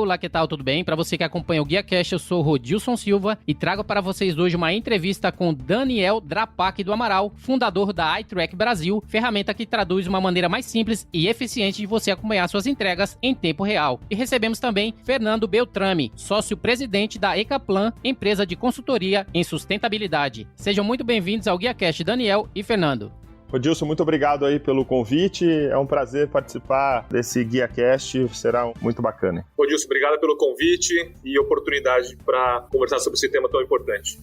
Olá, que tal? Tudo bem? Para você que acompanha o GuiaCast, eu sou o Rodilson Silva e trago para vocês hoje uma entrevista com Daniel Drapac do Amaral, fundador da iTrack Brasil, ferramenta que traduz uma maneira mais simples e eficiente de você acompanhar suas entregas em tempo real. E recebemos também Fernando Beltrame, sócio-presidente da Ecaplan, empresa de consultoria em sustentabilidade. Sejam muito bem-vindos ao GuiaCast, Daniel e Fernando. Rodilson, muito obrigado aí pelo convite, é um prazer participar desse GuiaCast, será muito bacana. Rodilson, obrigado pelo convite e oportunidade para conversar sobre esse tema tão importante.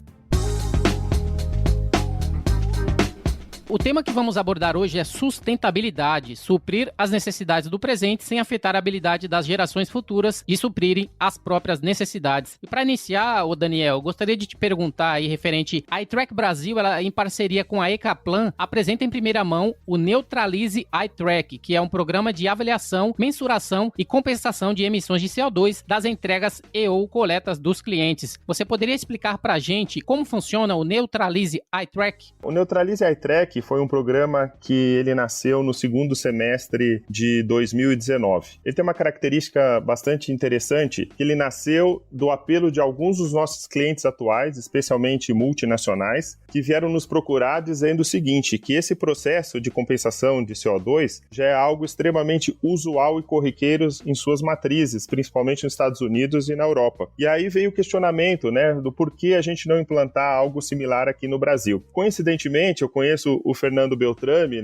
O tema que vamos abordar hoje é sustentabilidade, suprir as necessidades do presente sem afetar a habilidade das gerações futuras de suprirem as próprias necessidades. E para iniciar, Daniel, eu gostaria de te perguntar aí referente à iTrack Brasil, ela em parceria com a Ecaplan, apresenta em primeira mão o Neutralize iTrack, que é um programa de avaliação, mensuração e compensação de emissões de CO2 das entregas e ou coletas dos clientes. Você poderia explicar para a gente como funciona o Neutralize iTrack? O Neutralize iTrack foi um programa que ele nasceu no segundo semestre de 2019. Ele tem uma característica bastante interessante, que ele nasceu do apelo de alguns dos nossos clientes atuais, especialmente multinacionais, que vieram nos procurar dizendo o seguinte, que esse processo de compensação de CO2 já é algo extremamente usual e corriqueiro em suas matrizes, principalmente nos Estados Unidos e na Europa. E aí veio o questionamento, do porquê a gente não implantar algo similar aqui no Brasil. Coincidentemente, eu conheço o Fernando Beltrame,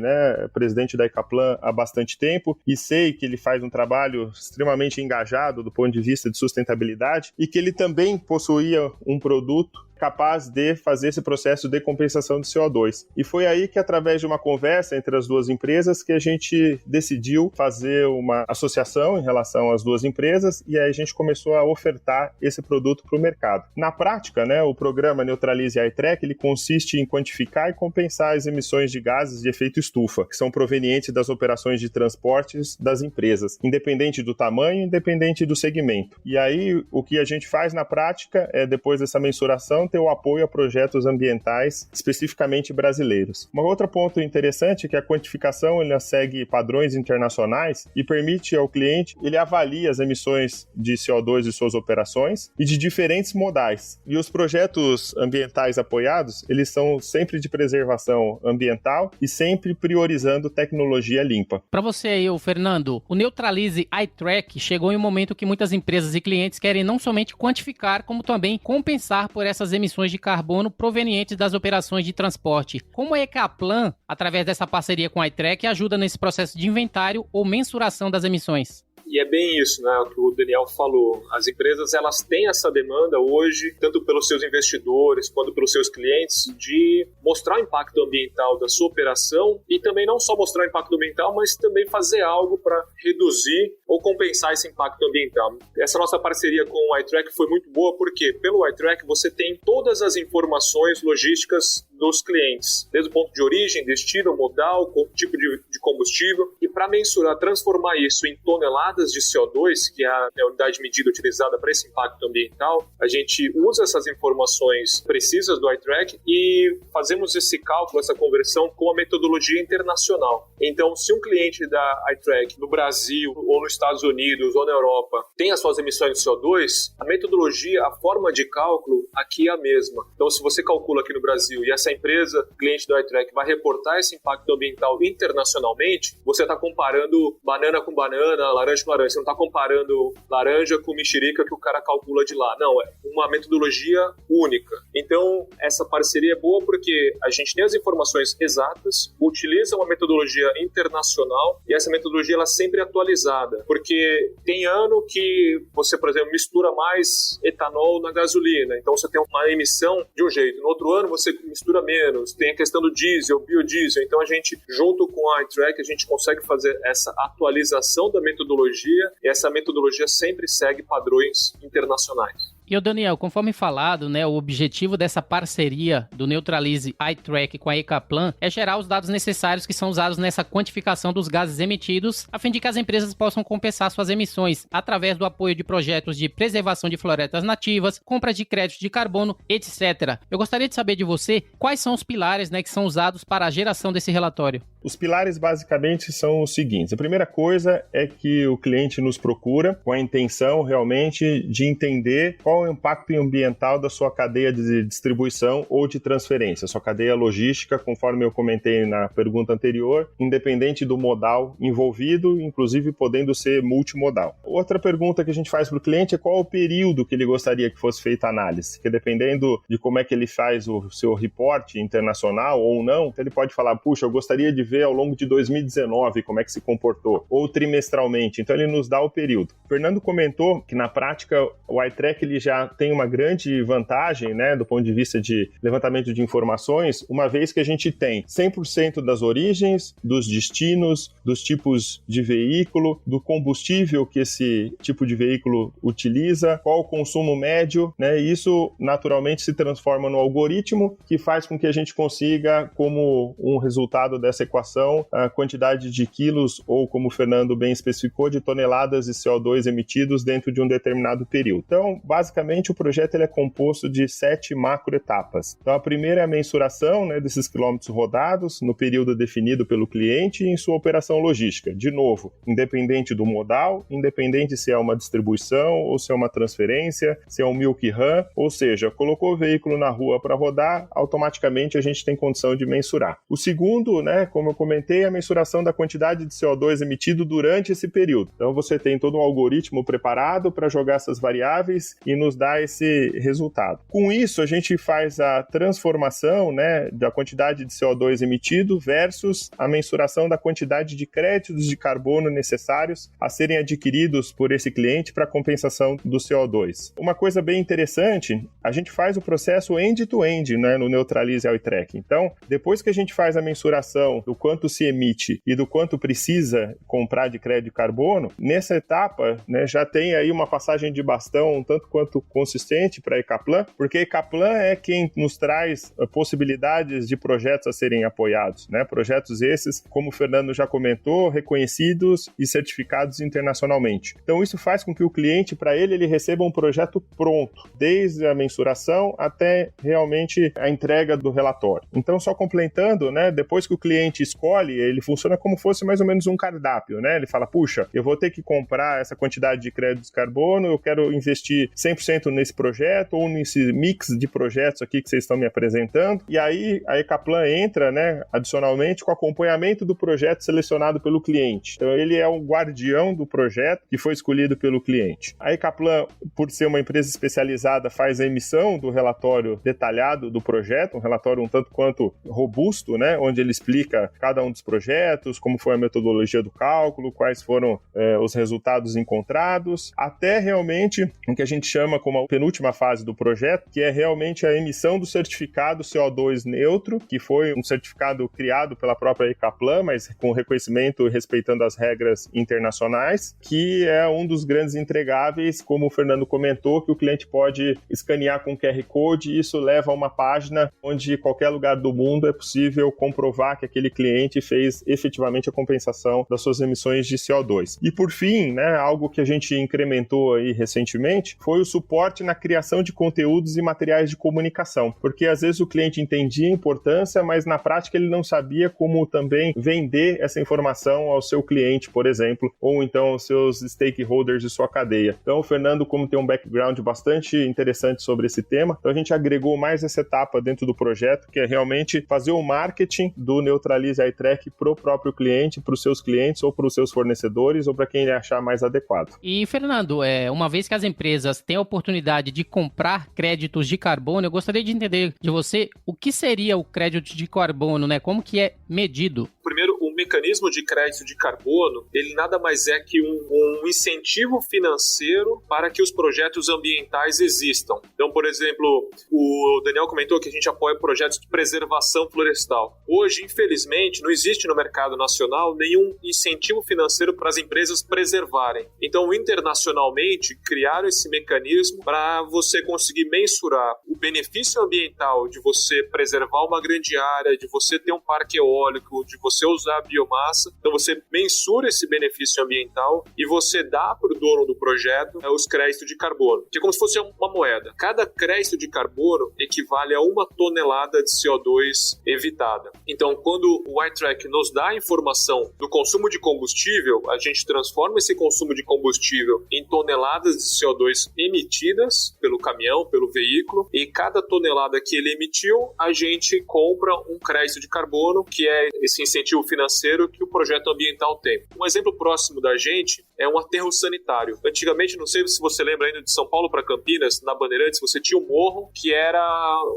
presidente da Ecaplan há bastante tempo, e sei que ele faz um trabalho extremamente engajado do ponto de vista de sustentabilidade e que ele também possuía um produto capaz de fazer esse processo de compensação de CO2. E foi aí que, através de uma conversa entre as duas empresas, que a gente decidiu fazer uma associação em relação às duas empresas e aí a gente começou a ofertar esse produto para o mercado. Na prática, o programa Neutralize iTrack, ele consiste em quantificar e compensar as emissões de gases de efeito estufa, que são provenientes das operações de transportes das empresas, independente do tamanho, independente do segmento. E aí, o que a gente faz na prática é, depois dessa mensuração, ter o apoio a projetos ambientais especificamente brasileiros. Um outro ponto interessante é que a quantificação ela segue padrões internacionais e permite ao cliente, ele avalie as emissões de CO2 de suas operações e de diferentes modais. E os projetos ambientais apoiados, eles são sempre de preservação ambiental e sempre priorizando tecnologia limpa. Para você aí, Fernando, o Neutralize iTrack chegou em um momento que muitas empresas e clientes querem não somente quantificar, como também compensar por essas emissões de carbono provenientes das operações de transporte. Como a Ecaplan, através dessa parceria com a iTrack, ajuda nesse processo de inventário ou mensuração das emissões? E é bem isso, o que o Daniel falou. As empresas, elas têm essa demanda hoje, tanto pelos seus investidores quanto pelos seus clientes, de mostrar o impacto ambiental da sua operação e também não só mostrar o impacto ambiental, mas também fazer algo para reduzir ou compensar esse impacto ambiental. Essa nossa parceria com o iTrack foi muito boa porque, pelo iTrack, você tem todas as informações logísticas dos clientes, desde o ponto de origem, destino, modal, tipo de combustível, e para mensurar, transformar isso em toneladas de CO2, que é a unidade de medida utilizada para esse impacto ambiental, a gente usa essas informações precisas do iTrack e fazemos esse cálculo, essa conversão com a metodologia internacional. Então, se um cliente da iTrack no Brasil, ou nos Estados Unidos, ou na Europa, tem as suas emissões de CO2, a metodologia, a forma de cálculo aqui é a mesma. Então, se você calcula aqui no Brasil e essa empresa, cliente do iTrack, vai reportar esse impacto ambiental internacionalmente, você está comparando banana com banana, laranja com laranja. Você não está comparando laranja com mexerica que o cara calcula de lá. Não, é uma metodologia única. Então, essa parceria é boa porque a gente tem as informações exatas, utiliza uma metodologia internacional e essa metodologia ela é sempre atualizada. Porque tem ano que você, por exemplo, mistura mais etanol na gasolina. Então, você tem uma emissão de um jeito. No outro ano, você mistura menos. Tem a questão do diesel, biodiesel. Então, a gente, junto com a iTrack, a gente consegue fazer essa atualização da metodologia e essa metodologia sempre segue padrões internacionais. E o Daniel, conforme falado, né, o objetivo dessa parceria do Neutralize iTrack com a Ecaplan é gerar os dados necessários que são usados nessa quantificação dos gases emitidos, a fim de que as empresas possam compensar suas emissões através do apoio de projetos de preservação de florestas nativas, compra de créditos de carbono, etc. Eu gostaria de saber de você quais são os pilares, né, que são usados para a geração desse relatório. Os pilares basicamente são os seguintes. A primeira coisa é que o cliente nos procura com a intenção realmente de entender qual é o impacto ambiental da sua cadeia de distribuição ou de transferência, sua cadeia logística, conforme eu comentei na pergunta anterior, independente do modal envolvido, inclusive podendo ser multimodal. Outra pergunta que a gente faz para o cliente é qual o período que ele gostaria que fosse feita a análise, porque dependendo de como é que ele faz o seu reporte internacional ou não, ele pode falar, puxa, eu gostaria de ver ao longo de 2019 como é que se comportou, ou trimestralmente, então ele nos dá o período. O Fernando comentou que na prática o iTrack ele já tem uma grande vantagem, né, do ponto de vista de levantamento de informações, uma vez que a gente tem 100% das origens, dos destinos, dos tipos de veículo, do combustível que esse tipo de veículo utiliza, qual o consumo médio, né, e isso naturalmente se transforma no algoritmo que faz com que a gente consiga, como um resultado dessa equação, a quantidade de quilos ou, como o Fernando bem especificou, de toneladas de CO2 emitidos dentro de um determinado período. Então, basicamente, o projeto ele é composto de 7 macroetapas. Então, a primeira é a mensuração, né, desses quilômetros rodados no período definido pelo cliente em sua operação logística. De novo, independente do modal, independente se é uma distribuição ou se é uma transferência, se é um milk run, ou seja, colocou o veículo na rua para rodar, automaticamente a gente tem condição de mensurar. O segundo, né, como eu comentei, a mensuração da quantidade de CO2 emitido durante esse período. Então você tem todo um algoritmo preparado para jogar essas variáveis e nos dar esse resultado. Com isso, a gente faz a transformação, né, da quantidade de CO2 emitido versus a mensuração da quantidade de créditos de carbono necessários a serem adquiridos por esse cliente para compensação do CO2. Uma coisa bem interessante, a gente faz o processo end-to-end, né, no Neutralize iTrack. Então, depois que a gente faz a mensuração do quanto se emite e do quanto precisa comprar de crédito de carbono, nessa etapa, né, já tem aí uma passagem de bastão um tanto quanto consistente para a Ecaplan, porque a Ecaplan é quem nos traz possibilidades de projetos a serem apoiados, né? Projetos esses, como o Fernando já comentou, reconhecidos e certificados internacionalmente. Então isso faz com que o cliente, para ele receba um projeto pronto, desde a mensuração até realmente a entrega do relatório. Então, só complementando, né, depois que o cliente escolhe, ele funciona como fosse mais ou menos um cardápio, né? Ele fala, puxa, eu vou ter que comprar essa quantidade de créditos de carbono, eu quero investir 100% nesse projeto ou nesse mix de projetos aqui que vocês estão me apresentando. E aí a Ecaplan entra, né, adicionalmente com acompanhamento do projeto selecionado pelo cliente. Então ele é o guardião do projeto que foi escolhido pelo cliente. A Ecaplan, por ser uma empresa especializada, faz a emissão do relatório detalhado do projeto, um relatório um tanto quanto robusto, né, onde ele explica cada um dos projetos, como foi a metodologia do cálculo, quais foram os resultados encontrados, até realmente o que a gente chama como a penúltima fase do projeto, que é realmente a emissão do certificado CO2 neutro, que foi um certificado criado pela própria Ecaplan, mas com reconhecimento e respeitando as regras internacionais, que é um dos grandes entregáveis, como o Fernando comentou, que o cliente pode escanear com QR Code e isso leva a uma página onde em qualquer lugar do mundo é possível comprovar que aquele cliente fez efetivamente a compensação das suas emissões de CO2. E por fim, né, algo que a gente incrementou aí recentemente foi o suporte na criação de conteúdos e materiais de comunicação, porque às vezes o cliente entendia a importância, mas na prática ele não sabia como também vender essa informação ao seu cliente, por exemplo, ou então aos seus stakeholders de sua cadeia. Então o Fernando, como tem um background bastante interessante sobre esse tema, então a gente agregou mais essa etapa dentro do projeto, que é realmente fazer o marketing do Neutralize iTrack para o próprio cliente, para os seus clientes ou para os seus fornecedores ou para quem ele achar mais adequado. E Fernando, uma vez que as empresas têm a oportunidade de comprar créditos de carbono, eu gostaria de entender de você o que seria o crédito de carbono, né? Como que é medido? Primeiro, o mecanismo de crédito de carbono, ele nada mais é que um incentivo financeiro para que os projetos ambientais existam. Então, por exemplo, o Daniel comentou que a gente apoia projetos de preservação florestal. Hoje, infelizmente, não existe no mercado nacional nenhum incentivo financeiro para as empresas preservarem. Então, internacionalmente, criaram esse mecanismo para você conseguir mensurar o benefício ambiental de você preservar uma grande área, de você ter um parque eólico, de você usar biomassa. Então, você mensura esse benefício ambiental e você dá para o dono do projeto os créditos de carbono, que é como se fosse uma moeda. Cada crédito de carbono equivale a 1 tonelada de CO2 evitada. Então, quando o iTrack nos dá a informação do consumo de combustível, a gente transforma esse consumo de combustível em toneladas de CO2 emitidas pelo caminhão, pelo veículo, e cada tonelada que ele emitiu, a gente compra um crédito de carbono, que é esse incentivo financeiro que o projeto ambiental tem. Um exemplo próximo da gente é um aterro sanitário. Antigamente, não sei se você lembra ainda de São Paulo para Campinas, na Bandeirantes, você tinha um morro que era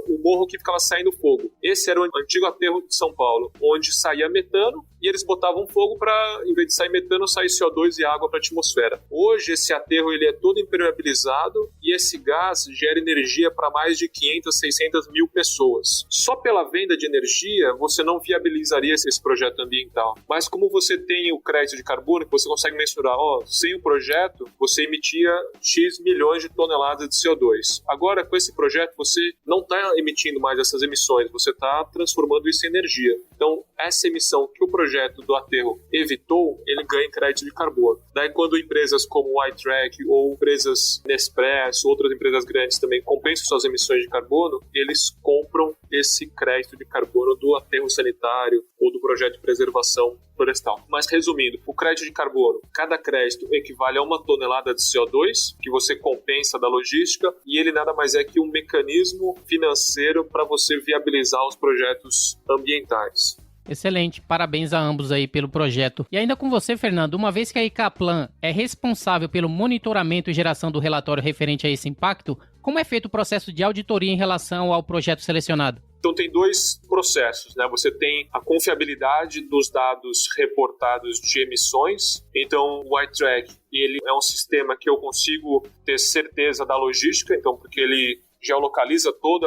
o morro que ficava saindo fogo. Esse era o antigo aterro de São Paulo, onde saía metano e eles botavam fogo para, em vez de sair metano, sair CO2 e água para a atmosfera. Hoje, esse aterro ele é todo impermeabilizado e esse gás gera energia para mais de 500, 600 mil pessoas. Só pela venda de energia, você não viabilizaria esse projeto ambiental. Mas como você tem o crédito de carbono, que você consegue mensurar, sem o projeto, você emitia X milhões de toneladas de CO2. Agora, com esse projeto, você não está emitindo mais essas emissões, você está transformando isso em energia. Então, essa emissão que o projeto do aterro evitou, ele ganha em crédito de carbono. Daí, quando empresas como o iTrack ou empresas Nespresso, outras empresas grandes também compensam suas emissões de carbono, eles compram esse crédito de carbono do aterro sanitário ou do projeto de preservação florestal. Mas resumindo, o crédito de carbono, cada crédito equivale a 1 tonelada de CO2 que você compensa da logística e ele nada mais é que um mecanismo financeiro para você viabilizar os projetos ambientais. Excelente, parabéns a ambos aí pelo projeto. E ainda com você, Fernando, uma vez que a Icaplan é responsável pelo monitoramento e geração do relatório referente a esse impacto, como é feito o processo de auditoria em relação ao projeto selecionado? Então tem dois processos, né? Você tem a confiabilidade dos dados reportados de emissões. Então o iTrack, ele é um sistema que eu consigo ter certeza da logística, então porque ele geolocaliza todo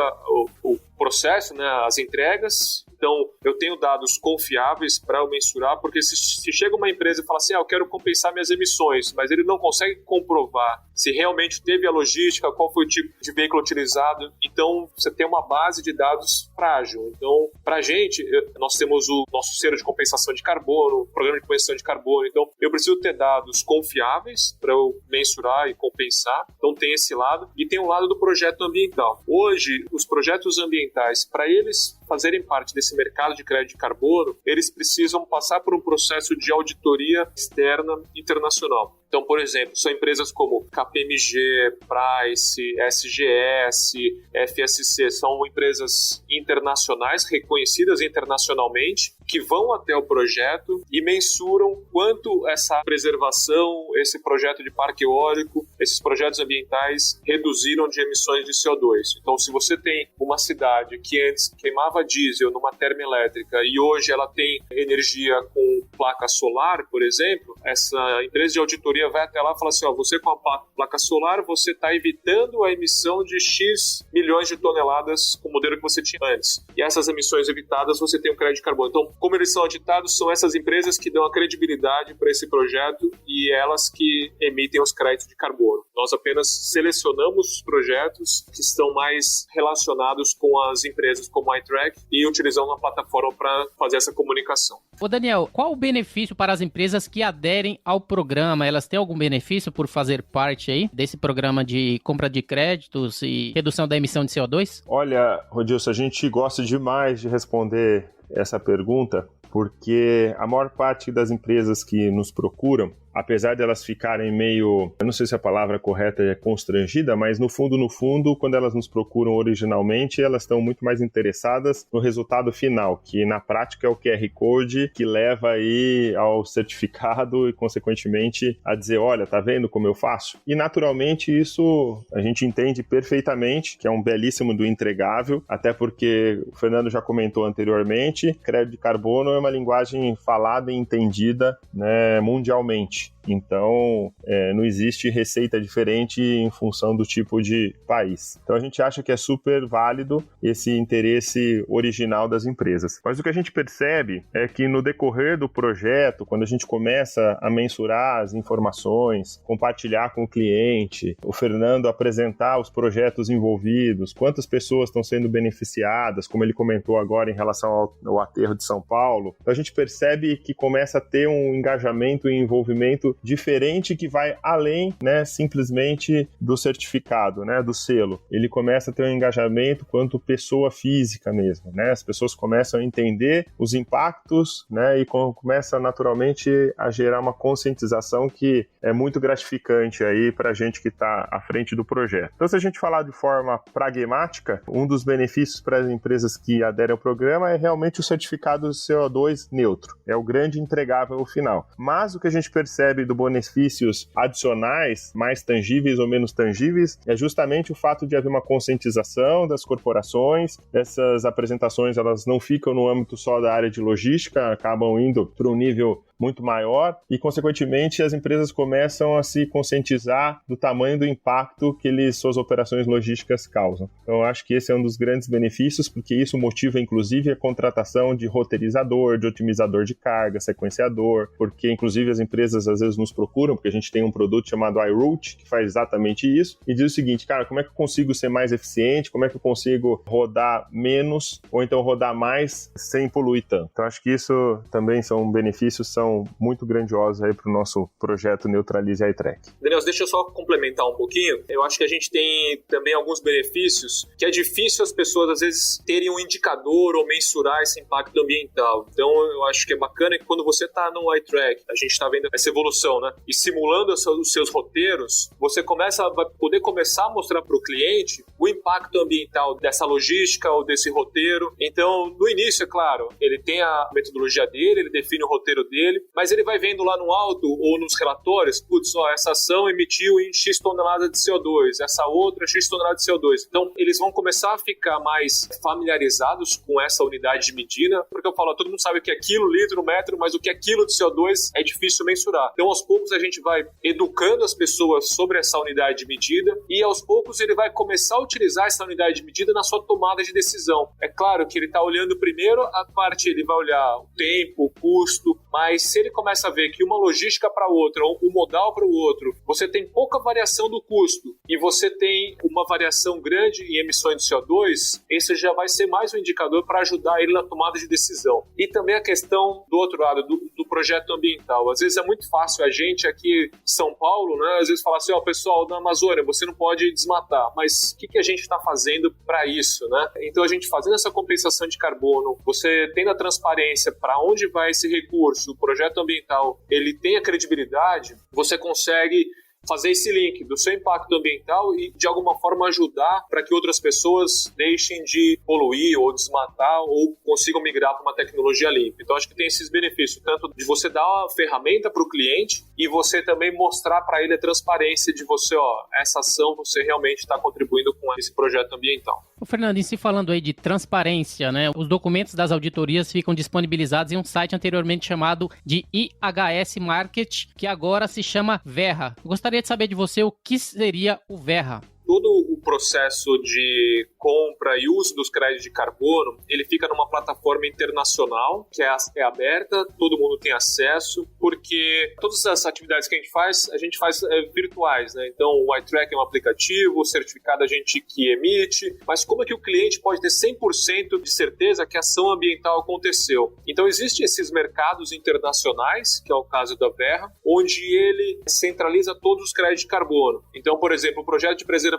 o processo, né? As entregas. Então, eu tenho dados confiáveis para eu mensurar, porque se chega uma empresa e fala assim, eu quero compensar minhas emissões, mas ele não consegue comprovar se realmente teve a logística, qual foi o tipo de veículo utilizado, então você tem uma base de dados frágil. Então, para a gente, nós temos o nosso selo de compensação de carbono, o programa de compensação de carbono, então eu preciso ter dados confiáveis para eu mensurar e compensar, então tem esse lado, e tem o lado do projeto ambiental. Hoje, os projetos ambientais, para eles fazerem parte desse mercado de crédito de carbono, eles precisam passar por um processo de auditoria externa internacional. Então, por exemplo, são empresas como KPMG, Price, SGS, FSC, são empresas internacionais, reconhecidas internacionalmente, que vão até o projeto e mensuram quanto essa preservação, esse projeto de parque eólico, esses projetos ambientais reduziram de emissões de CO2. Então, se você tem uma cidade que antes queimava diesel numa termoelétrica e hoje ela tem energia com placa solar, por exemplo, essa empresa de auditoria vai até lá e fala assim, você com a placa solar, você está evitando a emissão de X milhões de toneladas com o modelo que você tinha antes. E essas emissões evitadas, você tem o crédito de carbono. Então, como eles são auditados, são essas empresas que dão a credibilidade para esse projeto e elas que emitem os créditos de carbono. Nós apenas selecionamos os projetos que estão mais relacionados com as empresas como a iTrack e utilizamos uma plataforma para fazer essa comunicação. Ô Daniel, qual o benefício para as empresas que aderem ao programa? Elas têm algum benefício por fazer parte aí desse programa de compra de créditos e redução da emissão de CO2? Olha, Rodilson, a gente gosta demais de responder essa pergunta porque a maior parte das empresas que nos procuram, apesar de elas ficarem meio, eu não sei se a palavra correta é constrangida, mas no fundo, quando elas nos procuram originalmente, elas estão muito mais interessadas no resultado final, que na prática é o QR Code que leva aí ao certificado e, consequentemente, a dizer, olha, tá vendo como eu faço? E, naturalmente, isso a gente entende perfeitamente, que é um belíssimo do entregável, até porque o Fernando já comentou anteriormente, crédito de carbono é uma linguagem falada e entendida, né, mundialmente. Então, não existe receita diferente em função do tipo de país. Então, a gente acha que é super válido esse interesse original das empresas. Mas o que a gente percebe é que no decorrer do projeto, quando a gente começa a mensurar as informações, compartilhar com o cliente, o Fernando apresentar os projetos envolvidos, quantas pessoas estão sendo beneficiadas, como ele comentou agora em relação ao aterro de São Paulo, então a gente percebe que começa a ter um engajamento e envolvimento diferente que vai além, né, simplesmente do certificado, né, do selo. Ele começa a ter um engajamento quanto pessoa física mesmo, né? As pessoas começam a entender os impactos, né, e começa naturalmente a gerar uma conscientização que é muito gratificante aí para a gente que está à frente do projeto. Então, se a gente falar de forma pragmática, um dos benefícios para as empresas que aderem ao programa é realmente o certificado de CO2 neutro. É o grande entregável final. Mas o que a gente percebe do benefícios adicionais, mais tangíveis ou menos tangíveis, é justamente o fato de haver uma conscientização das corporações. Essas apresentações, elas não ficam no âmbito só da área de logística, acabam indo para um nível muito maior e, consequentemente, as empresas começam a se conscientizar do tamanho do impacto que suas operações logísticas causam. Então, eu acho que esse é um dos grandes benefícios, porque isso motiva, inclusive, a contratação de roteirizador, de otimizador de carga, sequenciador, porque, inclusive, as empresas às vezes nos procuram, porque a gente tem um produto chamado iRoute, que faz exatamente isso, e diz o seguinte, cara, como é que eu consigo ser mais eficiente, como é que eu consigo rodar menos, ou então rodar mais sem poluir tanto. Então, acho que isso também são benefícios, são muito grandiosos aí para o nosso projeto Neutralize iTrack. Daniel, deixa eu só complementar um pouquinho. Eu acho que a gente tem também alguns benefícios que é difícil as pessoas, às vezes, terem um indicador ou mensurar esse impacto ambiental. Então, eu acho que é bacana que quando você está no iTrack, a gente está vendo essa evolução, né? E simulando os seus roteiros, você vai poder começar a mostrar para o cliente o impacto ambiental dessa logística ou desse roteiro. Então, no início, é claro, ele tem a metodologia dele, ele define o roteiro dele, mas ele vai vendo lá no alto ou nos relatórios, putz, ó, essa ação emitiu em X tonelada de CO2, essa outra X tonelada de CO2. Então, eles vão começar a ficar mais familiarizados com essa unidade de medida, porque eu falo, todo mundo sabe o que é quilo, litro, metro, mas o que é quilo de CO2 é difícil mensurar. Então, aos poucos, a gente vai educando as pessoas sobre essa unidade de medida e, aos poucos, ele vai começar a utilizar essa unidade de medida na sua tomada de decisão. É claro que ele está olhando primeiro a parte, ele vai olhar o tempo, o custo, mas se ele começa a ver que uma logística para outra, ou um modal para o outro, você tem pouca variação do custo e você tem uma variação grande em emissões de CO2, esse já vai ser mais um indicador para ajudar ele na tomada de decisão. E também a questão do outro lado, do projeto ambiental. Às vezes é muito fácil a gente aqui em São Paulo, né, às vezes falar assim, ó, pessoal, na Amazônia, você não pode desmatar, mas o que a gente está fazendo para isso, né? Então a gente fazendo essa compensação de carbono, você tendo a transparência para onde vai esse recurso, o projeto ambiental, ele tem a credibilidade, você consegue fazer esse link do seu impacto ambiental e, de alguma forma, ajudar para que outras pessoas deixem de poluir ou desmatar ou consigam migrar para uma tecnologia limpa. Então, acho que tem esses benefícios, tanto de você dar uma ferramenta para o cliente e você também mostrar para ele a transparência de você, ó, essa ação você realmente está contribuindo com esse projeto ambiental. O Fernando, em si falando aí de transparência, né, os documentos das auditorias ficam disponibilizados em um site anteriormente chamado de IHS Market, que agora se chama Verra. Eu gostaria de saber de você o que seria o Verra. Todo o processo de compra e uso dos créditos de carbono, ele fica numa plataforma internacional, que é aberta, todo mundo tem acesso, porque todas as atividades que a gente faz virtuais, né? Então, o iTrack é um aplicativo, o certificado a gente que emite, mas como é que o cliente pode ter 100% de certeza que a ação ambiental aconteceu? Então, existem esses mercados internacionais, que é o caso da Verra, onde ele centraliza todos os créditos de carbono. Então, por exemplo, o projeto de preservação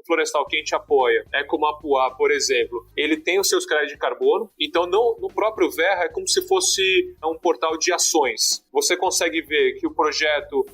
florestal que a gente apoia, Ecomapuá, por exemplo, ele tem os seus créditos de carbono, então no próprio Verra é como se fosse um portal de ações. você consegue ver que o projeto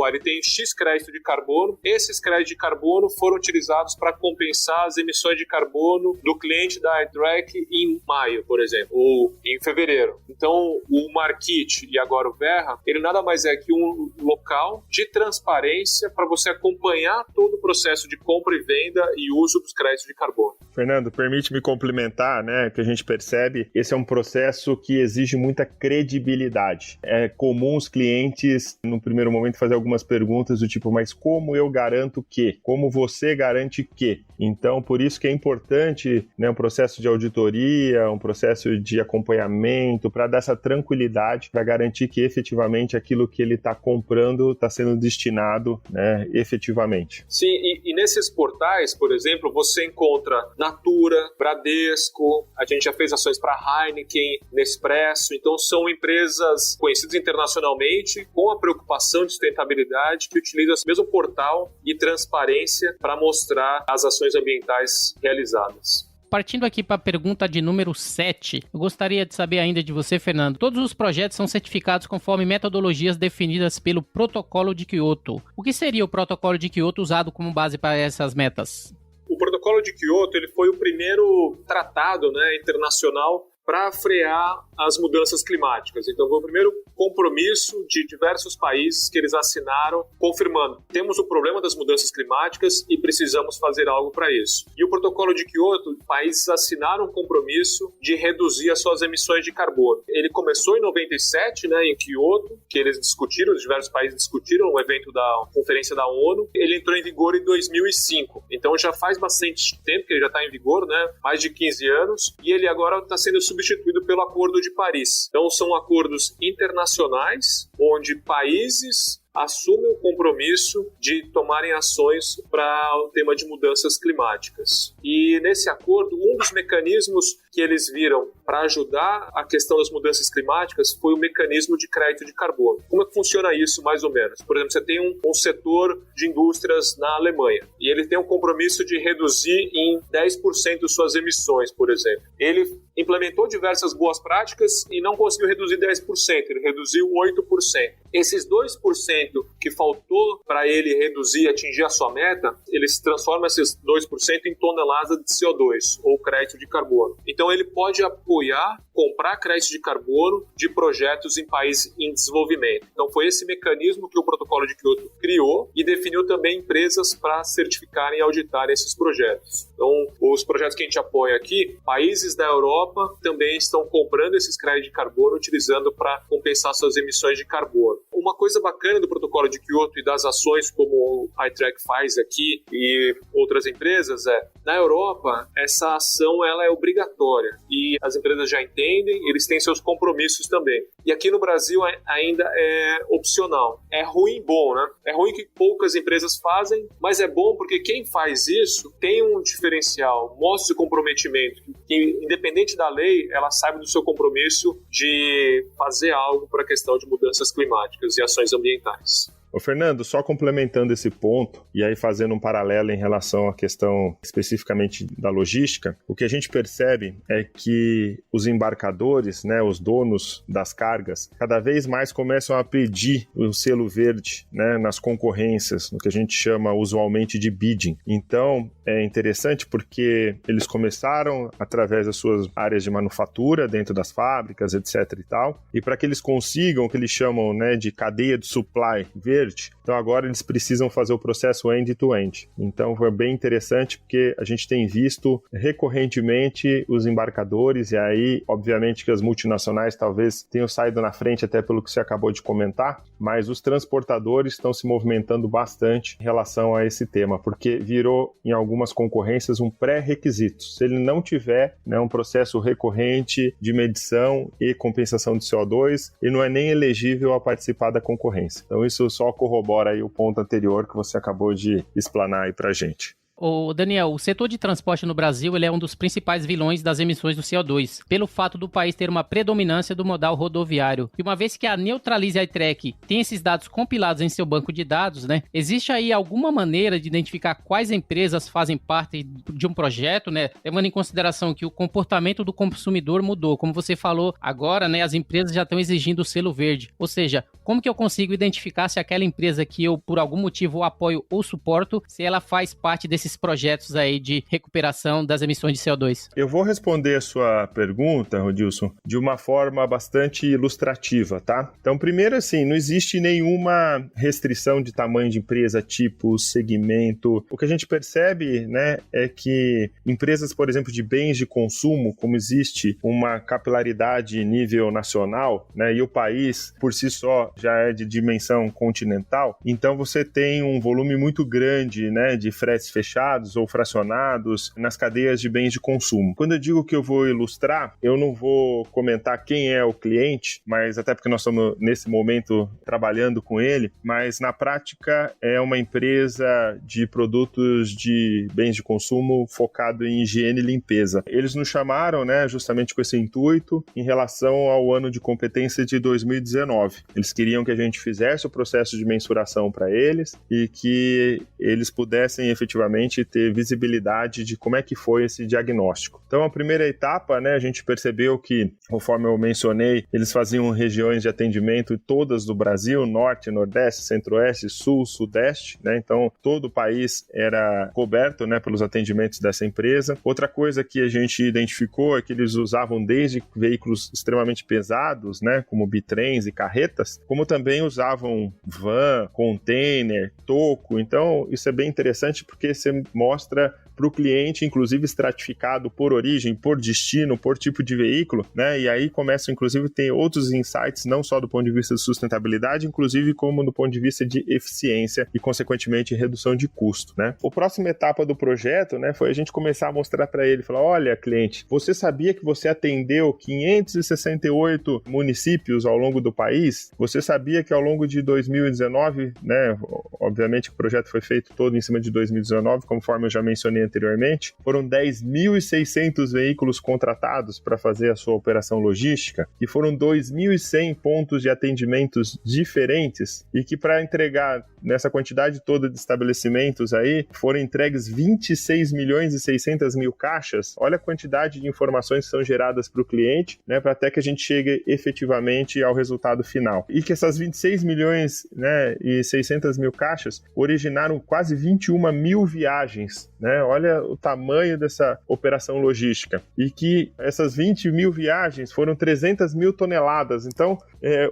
ele tem X crédito de carbono. Esses créditos de carbono foram utilizados para compensar as emissões de carbono do cliente da iTrack em maio, por exemplo, ou em fevereiro. Então, o Markit e agora o Verra, ele nada mais é que um local de transparência para você acompanhar todo o processo de compra e venda e uso dos créditos de carbono. Fernando, permite-me complementar, né, que a gente percebe, esse é um processo que exige muita credibilidade. É comum os clientes, no primeiro momento, fazer algumas perguntas do tipo, mas como eu garanto que? Como você garante que? Então, por isso que é importante, né, um processo de auditoria, um processo de acompanhamento, para dar essa tranquilidade, para garantir que efetivamente aquilo que ele está comprando está sendo destinado, né, efetivamente. Sim, e nesses portais, por exemplo, você encontra Natura, Bradesco, a gente já fez ações para Heineken, Nespresso, então são empresas conhecidas internacionalmente com a preocupação de sustentabilidade que utilizam esse mesmo portal e transparência para mostrar as ações ambientais realizadas. Partindo aqui para a pergunta de número 7, eu gostaria de saber ainda de você, Fernando. Todos os projetos são certificados conforme metodologias definidas pelo Protocolo de Kyoto. O que seria o Protocolo de Kyoto usado como base para essas metas? O Protocolo de Kyoto ele foi o primeiro tratado, né, internacional para frear as mudanças climáticas. Então, foi o primeiro compromisso de diversos países que eles assinaram, confirmando, temos o problema das mudanças climáticas e precisamos fazer algo para isso. E o Protocolo de Kyoto, países assinaram um compromisso de reduzir as suas emissões de carbono. Ele começou em 97, né, em Kyoto, que eles discutiram, os diversos países discutiram, um evento da Conferência da ONU. Ele entrou em vigor em 2005. Então, já faz bastante tempo que ele já está em vigor, né, mais de 15 anos, e ele agora está sendo substituído pelo Acordo de Paris. Então, são acordos internacionais, onde países assumem o compromisso de tomarem ações para o tema de mudanças climáticas. E nesse acordo, um dos mecanismos que eles viram para ajudar a questão das mudanças climáticas foi o mecanismo de crédito de carbono. Como é que funciona isso, mais ou menos? Por exemplo, você tem um setor de indústrias na Alemanha e ele tem um compromisso de reduzir em 10% suas emissões, por exemplo. Ele implementou diversas boas práticas e não conseguiu reduzir 10%, ele reduziu 8%. Esses 2% que faltou para ele reduzir e atingir a sua meta, ele se transforma esses 2% em toneladas de CO2, ou crédito de carbono. Então ele pode apoiar, comprar crédito de carbono de projetos em países em desenvolvimento. Então foi esse mecanismo que o Protocolo de Kyoto criou e definiu também empresas para certificarem e auditarem esses projetos. Então os projetos que a gente apoia aqui, países da Europa também estão comprando esses créditos de carbono, utilizando para compensar suas emissões de carbono. Uma coisa bacana do Protocolo de Kyoto e das ações como a iTrack faz aqui e outras empresas na Europa, essa ação ela é obrigatória e as empresas já entendem, eles têm seus compromissos também. E aqui no Brasil ainda é opcional. É ruim e bom, né? É ruim que poucas empresas fazem, mas é bom porque quem faz isso tem um diferencial, mostra o comprometimento, que independente da lei, ela sabe do seu compromisso de fazer algo para a questão de mudanças climáticas e ações ambientais. Ô Fernando, só complementando esse ponto e aí fazendo um paralelo em relação à questão especificamente da logística, o que a gente percebe é que os embarcadores, né, os donos das cargas, cada vez mais começam a pedir o selo verde, né, nas concorrências, no que a gente chama usualmente de bidding. Então, é interessante porque eles começaram através das suas áreas de manufatura dentro das fábricas, etc e tal, e para que eles consigam o que eles chamam, né, de cadeia de supply verde, então agora eles precisam fazer o processo end-to-end. Então foi bem interessante porque a gente tem visto recorrentemente os embarcadores e aí, obviamente que as multinacionais talvez tenham saído na frente até pelo que você acabou de comentar, mas os transportadores estão se movimentando bastante em relação a esse tema, porque virou em algumas concorrências um pré-requisito. Se ele não tiver, né, um processo recorrente de medição e compensação de CO2, ele não é nem elegível a participar da concorrência. Então isso só corrobora aí o ponto anterior que você acabou de explanar aí pra gente. Ô Daniel, o setor de transporte no Brasil ele é um dos principais vilões das emissões do CO2, pelo fato do país ter uma predominância do modal rodoviário. E uma vez que a Neutralize iTrack tem esses dados compilados em seu banco de dados, né, existe aí alguma maneira de identificar quais empresas fazem parte de um projeto, né, levando em consideração que o comportamento do consumidor mudou. Como você falou agora, né, as empresas já estão exigindo o selo verde. Ou seja, como que eu consigo identificar se aquela empresa que eu, por algum motivo, apoio ou suporto, se ela faz parte desses projetos aí de recuperação das emissões de CO2? Eu vou responder a sua pergunta, Rodilson, de uma forma bastante ilustrativa, tá? Então, primeiro assim, não existe nenhuma restrição de tamanho de empresa, tipo, segmento. O que a gente percebe, né, é que empresas, por exemplo, de bens de consumo, como existe uma capilaridade em nível nacional, né, e o país, por si só, já é de dimensão continental, então você tem um volume muito grande, né, de fretes fechados ou fracionados nas cadeias de bens de consumo. Quando eu digo que eu vou ilustrar, eu não vou comentar quem é o cliente, mas até porque nós estamos nesse momento trabalhando com ele, mas na prática é uma empresa de produtos de bens de consumo focado em higiene e limpeza. Eles nos chamaram, né, justamente com esse intuito em relação ao ano de competência de 2019. Eles queriam que a gente fizesse o processo de mensuração para eles e que eles pudessem efetivamente ter visibilidade de como é que foi esse diagnóstico. Então, a primeira etapa, né, a gente percebeu que, conforme eu mencionei, eles faziam regiões de atendimento todas do Brasil, Norte, Nordeste, Centro-Oeste, Sul, Sudeste, né? Então, todo o país era coberto, né, pelos atendimentos dessa empresa. Outra coisa que a gente identificou é que eles usavam desde veículos extremamente pesados, né, como bitrens e carretas, como também usavam van, container, toco. Então, isso é bem interessante porque você mostra para o cliente, inclusive estratificado por origem, por destino, por tipo de veículo, né? E aí começam, inclusive, ter outros insights, não só do ponto de vista de sustentabilidade, inclusive como do ponto de vista de eficiência e, consequentemente, redução de custo, né? A próxima etapa do projeto, né, foi a gente começar a mostrar para ele, falar, olha, cliente, você sabia que você atendeu 568 municípios ao longo do país? Você sabia que ao longo de 2019, né, obviamente o projeto foi feito todo em cima de 2019, conforme eu já mencionei anteriormente, foram 10.600 veículos contratados para fazer a sua operação logística e foram 2.100 pontos de atendimentos diferentes e que para entregar nessa quantidade toda de estabelecimentos aí, foram entregues 26 milhões e 600 mil caixas. Olha a quantidade de informações que são geradas para o cliente, né, para até que a gente chegue efetivamente ao resultado final. E que essas 26 milhões, né, e 600 mil caixas originaram quase 21 mil viagens, né? Olha o tamanho dessa operação logística. E que essas 20 mil viagens foram 300 mil toneladas. Então,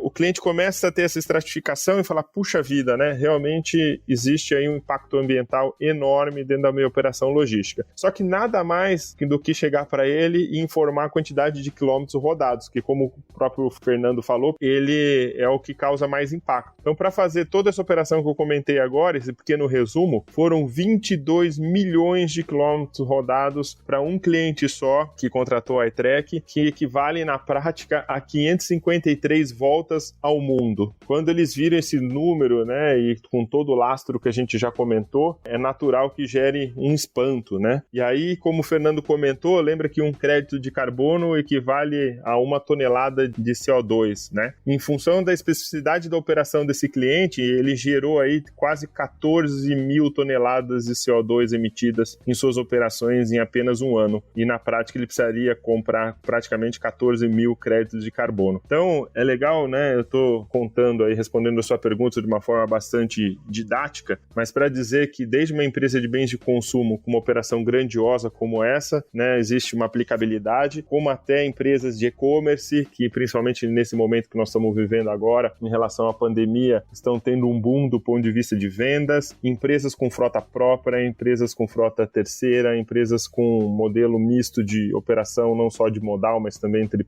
o cliente começa a ter essa estratificação e fala, puxa vida, né? Realmente existe aí um impacto ambiental enorme dentro da minha operação logística. Só que nada mais do que chegar para ele e informar a quantidade de quilômetros rodados, que como o próprio Fernando falou, ele é o que causa mais impacto. Então, para fazer toda essa operação que eu comentei agora, esse pequeno resumo, foram 22 milhões de quilômetros rodados para um cliente só que contratou a iTrack, que equivale na prática a 553 voltas ao mundo. Quando eles viram esse número, né, e com todo o lastro que a gente já comentou, é natural que gere um espanto, né? E aí, como o Fernando comentou, lembra que um crédito de carbono equivale a 1 tonelada de CO2, né? Em função da especificidade da operação desse cliente, ele gerou aí quase 14 mil toneladas de CO2 emitidas em suas operações em apenas um ano. E na prática ele precisaria comprar praticamente 14 mil créditos de carbono. Então, é legal, né? Eu estou contando aí, respondendo a sua pergunta de uma forma bastante didática, mas para dizer que desde uma empresa de bens de consumo com uma operação grandiosa como essa, né, existe uma aplicabilidade, como até empresas de e-commerce, que principalmente nesse momento que nós estamos vivendo agora, em relação à pandemia, estão tendo um boom do ponto de vista de vendas, empresas com frota própria, empresas com frota terceira, empresas com modelo misto de operação, não só de modal, mas também entre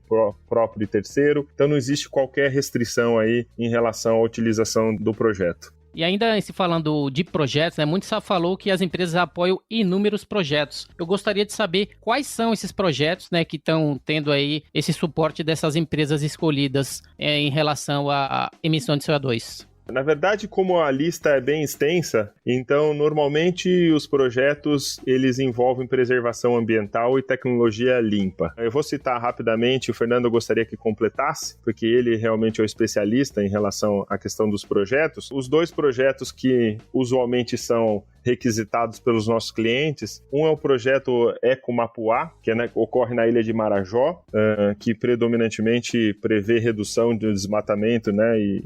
próprio e terceiro. Então não existe qualquer restrição aí em relação à utilização do projeto. E ainda se falando de projetos, né, muito se falou que as empresas apoiam inúmeros projetos. Eu gostaria de saber quais são esses projetos, né, que estão tendo aí esse suporte dessas empresas escolhidas em relação à emissão de CO2. Na verdade, como a lista é bem extensa, então normalmente os projetos eles envolvem preservação ambiental e tecnologia limpa. Eu vou citar rapidamente, o Fernando gostaria que completasse, porque ele realmente é o especialista em relação à questão dos projetos. Os 2 projetos que usualmente são requisitados pelos nossos clientes. Um é o projeto Ecomapuá, que ocorre na ilha de Marajó, que predominantemente prevê redução do desmatamento, né, e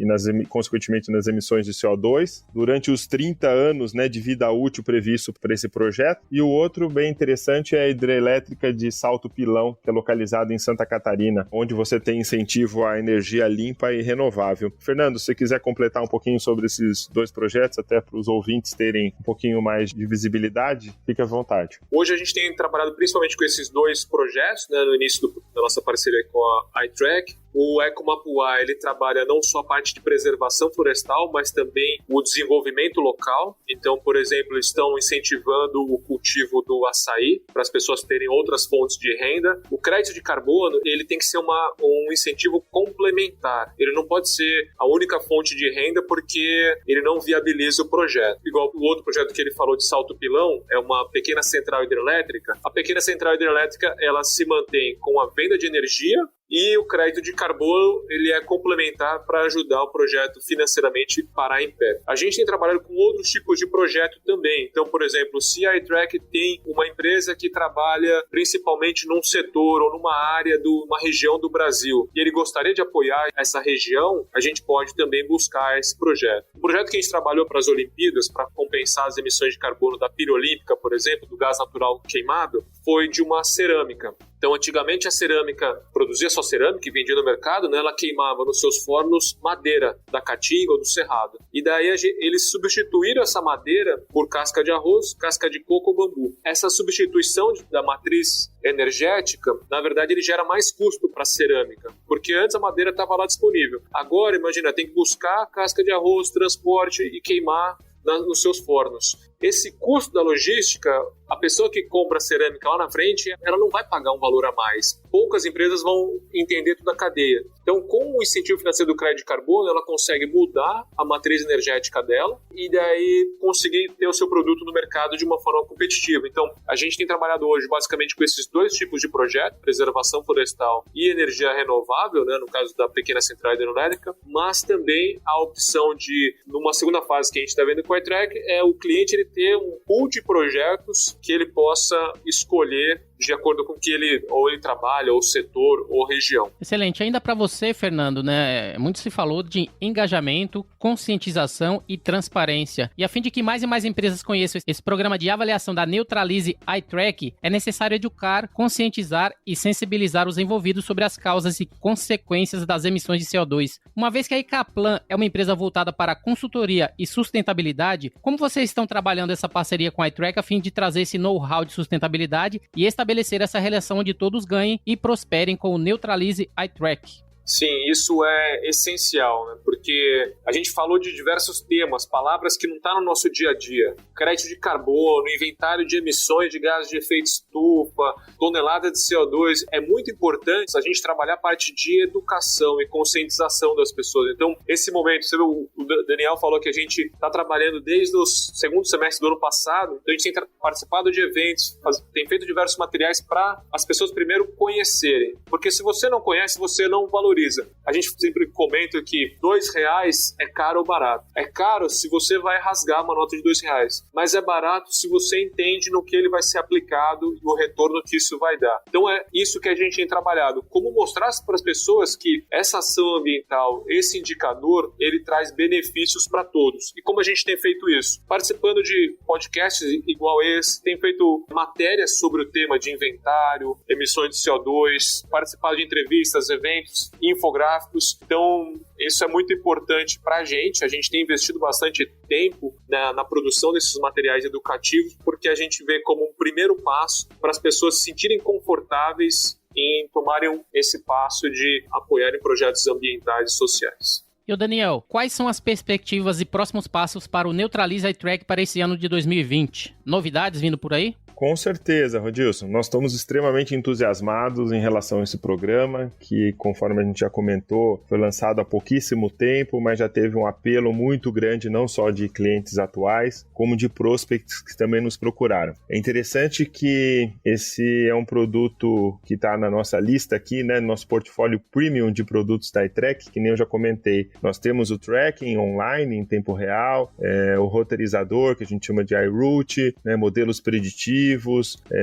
consequentemente nas emissões de CO2, durante os 30 anos, né, de vida útil previsto para esse projeto. E o outro, bem interessante, é a hidrelétrica de Salto Pilão, que é localizada em Santa Catarina, onde você tem incentivo à energia limpa e renovável. Fernando, se você quiser completar um pouquinho sobre esses 2 projetos, até para os ouvintes terem um pouquinho mais de visibilidade, fique à vontade. Hoje a gente tem trabalhado principalmente com esses 2 projetos, né, no início da nossa parceria com a iTrack. O Ecomapuá, ele trabalha não só a parte de preservação florestal, mas também o desenvolvimento local. Então, por exemplo, eles estão incentivando o cultivo do açaí para as pessoas terem outras fontes de renda. O crédito de carbono, ele tem que ser um incentivo complementar. Ele não pode ser a única fonte de renda porque ele não viabiliza o projeto. Igual o outro projeto que ele falou de Salto Pilão, é uma pequena central hidrelétrica. A pequena central hidrelétrica, ela se mantém com a venda de energia, e o crédito de carbono, ele é complementar para ajudar o projeto financeiramente parar em pé. A gente tem trabalhado com outros tipos de projeto também. Então, por exemplo, se a iTrack tem uma empresa que trabalha principalmente num setor ou numa área de uma região do Brasil e ele gostaria de apoiar essa região, a gente pode também buscar esse projeto. O projeto que a gente trabalhou para as Olimpíadas, para compensar as emissões de carbono da pira olímpica, por exemplo, do gás natural queimado, foi de uma cerâmica. Então, antigamente a cerâmica produzia só cerâmica e vendia no mercado, né? Ela queimava nos seus fornos madeira da caatinga ou do cerrado. E daí eles substituíram essa madeira por casca de arroz, casca de coco ou bambu. Essa substituição da matriz energética, na verdade, ele gera mais custo para a cerâmica, porque antes a madeira estava lá disponível. Agora, imagina, tem que buscar casca de arroz, transporte e queimar nos seus fornos. Esse custo da logística, a pessoa que compra cerâmica lá na frente, ela não vai pagar um valor a mais. Poucas empresas vão entender toda a cadeia. Então, com o incentivo financeiro do crédito de carbono, ela consegue mudar a matriz energética dela e daí conseguir ter o seu produto no mercado de uma forma competitiva. Então, a gente tem trabalhado hoje basicamente com esses 2 tipos de projeto, preservação florestal e energia renovável, né, no caso da pequena central hidrelétrica, mas também a opção de, numa segunda fase que a gente está vendo com a iTrack, é o cliente ele ter um pool de projetos que ele possa escolher de acordo com que ele trabalha, ou setor, ou região. Excelente. Ainda para você, Fernando, né, muito se falou de engajamento, conscientização e transparência. E a fim de que mais e mais empresas conheçam esse programa de avaliação da Neutralize iTrack, é necessário educar, conscientizar e sensibilizar os envolvidos sobre as causas e consequências das emissões de CO2. Uma vez que a Icaplan é uma empresa voltada para consultoria e sustentabilidade, como vocês estão trabalhando essa parceria com a iTrack a fim de trazer esse know-how de sustentabilidade e estabelecer essa relação onde todos ganhem e prosperem com o Neutralize iTrack? Sim, isso é essencial, né? Porque a gente falou de diversos temas, palavras que não estão no nosso dia a dia. Crédito de carbono, inventário de emissões de gases de efeito estufa, tonelada de CO2. É muito importante a gente trabalhar a parte de educação e conscientização das pessoas. Então, esse momento, você viu, o Daniel falou que a gente está trabalhando desde o segundo semestre do ano passado, então a gente tem participado de eventos, tem feito diversos materiais para as pessoas primeiro conhecerem. Porque se você não conhece, você não valoriza. A gente sempre comenta que R$2 é caro ou barato. É caro se você vai rasgar uma nota de R$2, mas é barato se você entende no que ele vai ser aplicado e o retorno que isso vai dar. Então é isso que a gente tem trabalhado. Como mostrar para as pessoas que essa ação ambiental, esse indicador, ele traz benefícios para todos. E como a gente tem feito isso? Participando de podcasts igual esse, tem feito matérias sobre o tema de inventário, emissões de CO2, participado de entrevistas, eventos, infográficos. Então, isso é muito importante para a gente tem investido bastante tempo na produção desses materiais educativos, porque a gente vê como um primeiro passo para as pessoas se sentirem confortáveis em tomarem esse passo de apoiarem projetos ambientais e sociais. E o Daniel, quais são as perspectivas e próximos passos para o Neutralize iTrack para esse ano de 2020? Novidades vindo por aí? Com certeza, Rodilson. Nós estamos extremamente entusiasmados em relação a esse programa, que, conforme a gente já comentou, foi lançado há pouquíssimo tempo, mas já teve um apelo muito grande, não só de clientes atuais, como de prospects que também nos procuraram. É interessante que esse é um produto que está na nossa lista aqui, né, no nosso portfólio premium de produtos da iTrack, que nem eu já comentei. Nós temos o tracking online em tempo real, o roteirizador, que a gente chama de iRoute, né, modelos preditivos,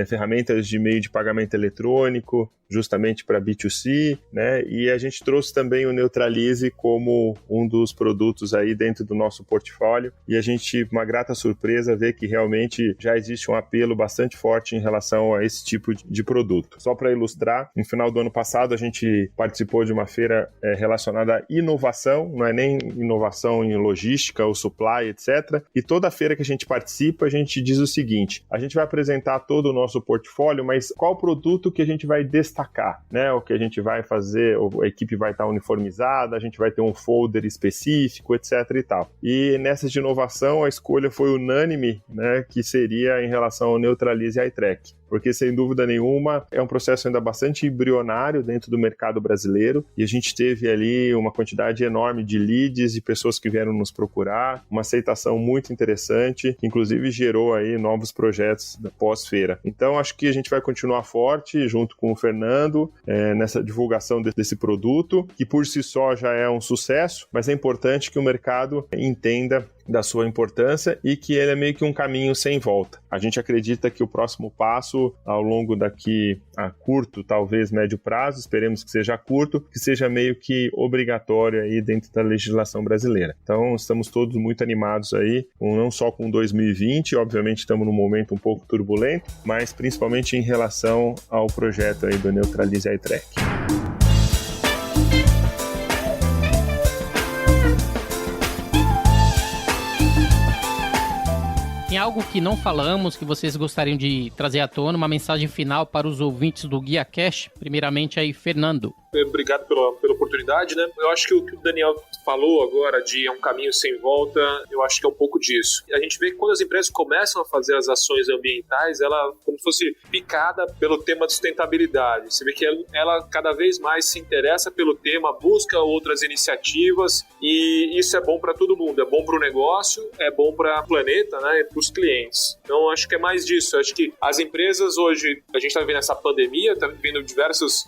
ferramentas de meio de pagamento eletrônico, justamente para B2C, né? E a gente trouxe também o Neutralize como um dos produtos aí dentro do nosso portfólio, e a gente, uma grata surpresa, ver que realmente já existe um apelo bastante forte em relação a esse tipo de produto. Só para ilustrar, no final do ano passado a gente participou de uma feira relacionada à inovação, não é nem inovação em logística ou supply, etc. E toda feira que a gente participa, a gente diz o seguinte: a gente vai apresentar todo o nosso portfólio, mas qual produto que a gente vai destacar, né? O que a gente vai fazer, a equipe vai estar uniformizada, a gente vai ter um folder específico, etc. e tal. E nessas de inovação, a escolha foi unânime, né? Que seria em relação ao Neutralize e iTrack. Porque, sem dúvida nenhuma, é um processo ainda bastante embrionário dentro do mercado brasileiro, e a gente teve ali uma quantidade enorme de leads, de pessoas que vieram nos procurar, uma aceitação muito interessante, que inclusive gerou aí novos projetos da pós-feira. Então, acho que a gente vai continuar forte, junto com o Fernando, nessa divulgação desse produto, que por si só já é um sucesso, mas é importante que o mercado entenda da sua importância e que ele é meio que um caminho sem volta. A gente acredita que o próximo passo, ao longo daqui a curto, talvez médio prazo, esperemos que seja curto, que seja meio que obrigatório aí dentro da legislação brasileira. Então, estamos todos muito animados aí, não só com 2020, obviamente estamos num momento um pouco turbulento, mas principalmente em relação ao projeto aí do Neutralize iTrack. Tem algo que não falamos, que vocês gostariam de trazer à tona, uma mensagem final para os ouvintes do Guia Cash? Primeiramente aí, Fernando. Obrigado pela oportunidade, né? Eu acho que o que o Daniel falou agora de um caminho sem volta, eu acho que é um pouco disso. A gente vê que quando as empresas começam a fazer as ações ambientais, ela como se fosse picada pelo tema de sustentabilidade. Você vê que ela cada vez mais se interessa pelo tema, busca outras iniciativas, e isso é bom para todo mundo. É bom para o negócio, é bom para o planeta, né? E para os clientes. Então, acho que é mais disso. Acho que as empresas hoje, a gente está vivendo essa pandemia, está vivendo diversos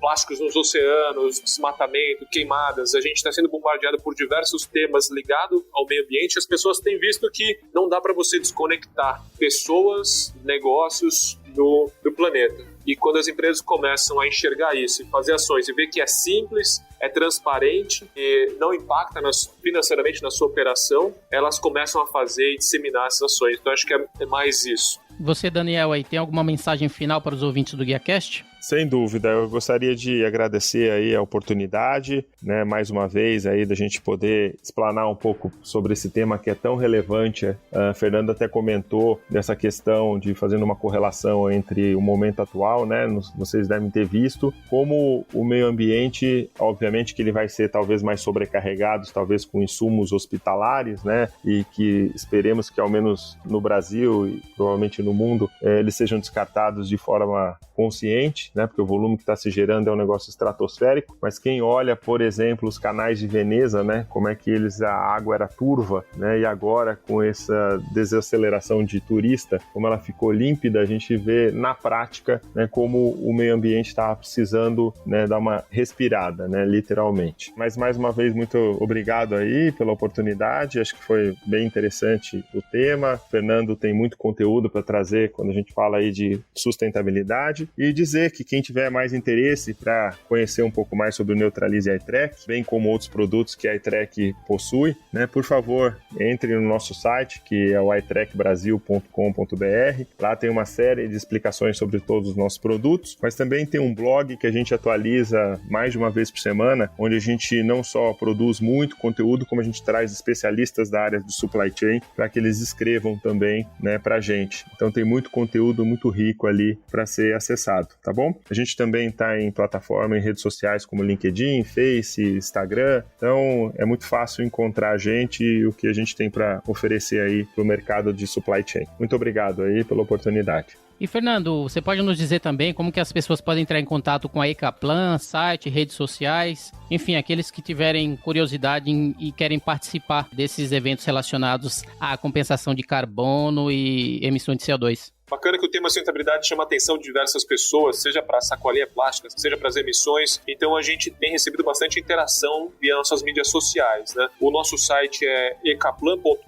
plásticos nos oceanos, desmatamento, queimadas, a gente está sendo bombardeado por diversos temas ligados ao meio ambiente. As pessoas têm visto que não dá para você desconectar pessoas, negócios do planeta. E quando as empresas começam a enxergar isso e fazer ações e ver que é simples, é transparente e não impacta financeiramente na sua operação, elas começam a fazer e disseminar essas ações. Então acho que é mais isso. Você, Daniel, aí tem alguma mensagem final para os ouvintes do GuiaCast? Sem dúvida, eu gostaria de agradecer aí a oportunidade, né, mais uma vez aí da gente poder explanar um pouco sobre esse tema que é tão relevante. A Fernanda até comentou dessa questão de fazendo uma correlação entre o momento atual, né, vocês devem ter visto como o meio ambiente, obviamente que ele vai ser talvez mais sobrecarregado, talvez com insumos hospitalares, né, e que esperemos que ao menos no Brasil e provavelmente no mundo eles sejam descartados de forma consciente, né, porque o volume que está se gerando é um negócio estratosférico, mas quem olha, por exemplo, os canais de Veneza, né, como é que a água era turva, né, e agora com essa desaceleração de turista, como ela ficou límpida, a gente vê na prática, né, como o meio ambiente está precisando, né, dar uma respirada, né, literalmente. Mas mais uma vez, muito obrigado aí pela oportunidade, acho que foi bem interessante o tema. O Fernando tem muito conteúdo para trazer quando a gente fala aí de sustentabilidade, e dizer que quem tiver mais interesse para conhecer um pouco mais sobre o Neutralize iTrack, bem como outros produtos que a iTrack possui, né, por favor, entre no nosso site, que é o itrackbrasil.com.br. Lá tem uma série de explicações sobre todos os nossos produtos, mas também tem um blog que a gente atualiza mais de uma vez por semana, onde a gente não só produz muito conteúdo, como a gente traz especialistas da área do supply chain para que eles escrevam também, né, para a gente. Então tem muito conteúdo muito rico ali para ser acessado, tá bom? ecaplan.com. A gente também está em plataforma, em redes sociais como LinkedIn, Face, Instagram. Então, é muito fácil encontrar a gente e o que a gente tem para oferecer aí para o mercado de supply chain. Muito obrigado aí pela oportunidade. E, Fernando, você pode nos dizer também como que as pessoas podem entrar em contato com a Ecaplan, site, redes sociais, enfim, aqueles que tiverem curiosidade e querem participar desses eventos relacionados à compensação de carbono e emissões de CO2. Bacana que o tema sustentabilidade chama a atenção de diversas pessoas, seja para a sacolinha plástica, seja para as emissões. Então a gente tem recebido bastante interação via nossas mídias sociais, né? O nosso site é ecaplan.com.br,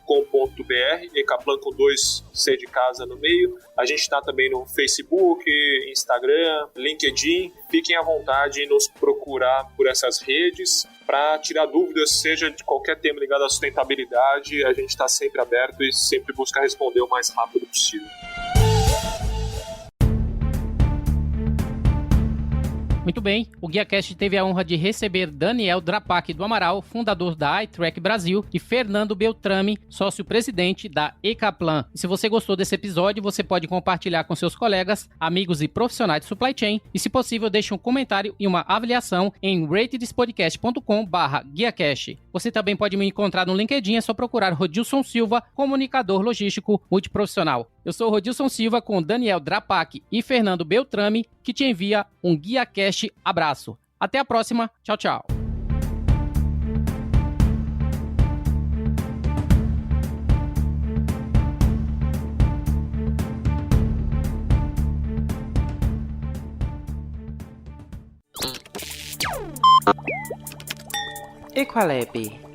Ecaplan com 2 C de casa no meio. A gente está também no Facebook, Instagram, LinkedIn. Fiquem à vontade em nos procurar por essas redes para tirar dúvidas, seja de qualquer tema ligado à sustentabilidade. A gente está sempre aberto e sempre busca responder o mais rápido possível. Muito bem, o GuiaCast teve a honra de receber Daniel Drapac do Amaral, fundador da iTrack Brasil, e Fernando Beltrame, sócio-presidente da Ecaplan. E se você gostou desse episódio, você pode compartilhar com seus colegas, amigos e profissionais de supply chain, e se possível, deixe um comentário e uma avaliação em ratedespodcast.com/GuiaCast. Você também pode me encontrar no LinkedIn, é só procurar Rodilson Silva, comunicador logístico multiprofissional. Eu sou Rodilson Silva com Daniel Drapac e Fernando Beltrame, que te envia um GuiaCast abraço. Até a próxima. Tchau, tchau. Equalab.